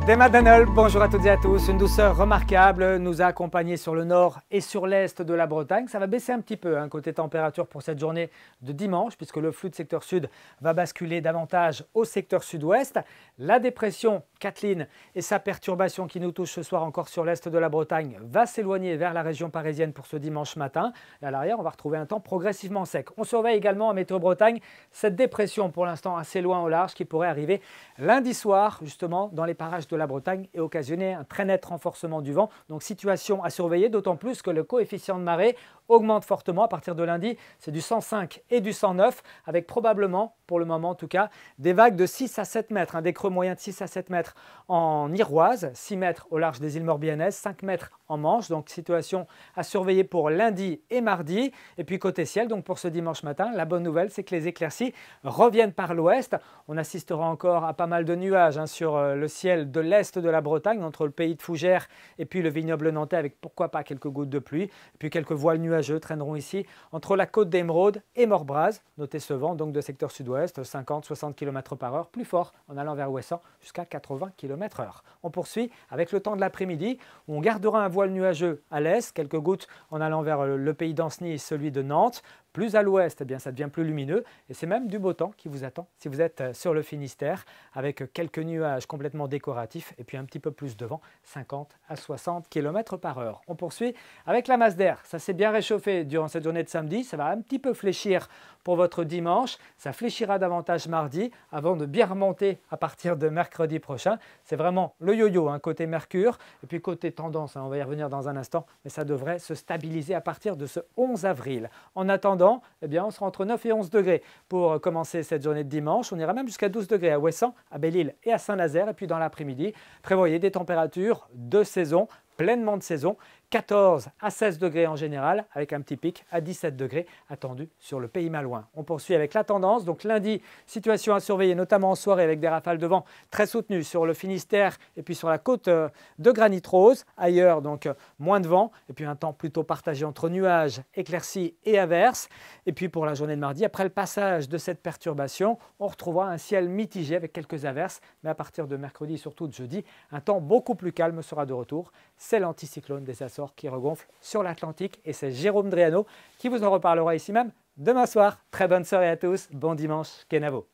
Dema Danol, bonjour à toutes et à tous. Une douceur remarquable nous a accompagnés sur le nord et sur l'est de la Bretagne. Ça va baisser un petit peu côté température pour cette journée de dimanche puisque le flux de secteur sud va basculer davantage au secteur sud-ouest. La dépression Kathleen et sa perturbation qui nous touche ce soir encore sur l'est de la Bretagne va s'éloigner vers la région parisienne pour ce dimanche matin. Et à l'arrière, on va retrouver un temps progressivement sec. On surveille également à Météo Bretagne cette dépression pour l'instant assez loin au large qui pourrait arriver lundi soir justement dans les parages de la Bretagne et occasionner un très net renforcement du vent. Donc situation à surveiller, d'autant plus que le coefficient de marée augmente fortement à partir de lundi. C'est du 105 et du 109 avec probablement, pour le moment en tout cas, des vagues de 6 à 7 mètres, des creux moyens de 6 à 7 mètres en Iroise, 6 mètres au large des îles Morbihanaises, 5 mètres en Manche. Donc situation à surveiller pour lundi et mardi. Et puis côté ciel, donc pour ce dimanche matin, la bonne nouvelle, c'est que les éclaircies reviennent par l'ouest. On assistera encore à pas mal de nuages sur le ciel de l'est de la Bretagne, entre le pays de Fougères et puis le vignoble nantais, avec pourquoi pas quelques gouttes de pluie. Et puis quelques voiles nuageux traîneront ici entre la côte d'Émeraude et Morbraz. Notez ce vent donc de secteur sud-ouest, 50-60 km/h, plus fort en allant vers Ouessant jusqu'à 80 km/h. On poursuit avec le temps de l'après-midi où on gardera un voile nuageux à l'est, quelques gouttes en allant vers le pays d'Ancenis et celui de Nantes. Plus à l'ouest, eh bien, ça devient plus lumineux et c'est même du beau temps qui vous attend si vous êtes sur le Finistère avec quelques nuages complètement décoratifs et puis un petit peu plus de vent, 50 à 60 km/h. On poursuit avec la masse d'air. Ça s'est bien réchauffé durant cette journée de samedi. Ça va un petit peu fléchir pour votre dimanche. Ça fléchira davantage mardi avant de bien remonter à partir de mercredi prochain. C'est vraiment le yo-yo côté Mercure et puis côté tendance. On va y revenir dans un instant, mais ça devrait se stabiliser à partir de ce 11 avril. En attendant, eh bien, on sera entre 9 et 11 degrés pour commencer cette journée de dimanche. On ira même jusqu'à 12 degrés à Ouessant, à Belle-Île et à Saint-Nazaire. Et puis dans l'après-midi, prévoyez des températures de saison, pleinement de saison, 14 à 16 degrés en général, avec un petit pic à 17 degrés attendu sur le pays malouin. On poursuit avec la tendance. Donc lundi, situation à surveiller, notamment en soirée avec des rafales de vent très soutenues sur le Finistère et puis sur la côte de Granit Rose. Ailleurs, donc moins de vent et puis un temps plutôt partagé entre nuages, éclaircies et averses. Et puis pour la journée de mardi, après le passage de cette perturbation, on retrouvera un ciel mitigé avec quelques averses. Mais à partir de mercredi et surtout de jeudi, un temps beaucoup plus calme sera de retour. C'est l'anticyclone des Açores qui regonfle sur l'Atlantique et c'est Jérôme Driano qui vous en reparlera ici même demain soir. Très bonne soirée à tous, bon dimanche, Kenavo.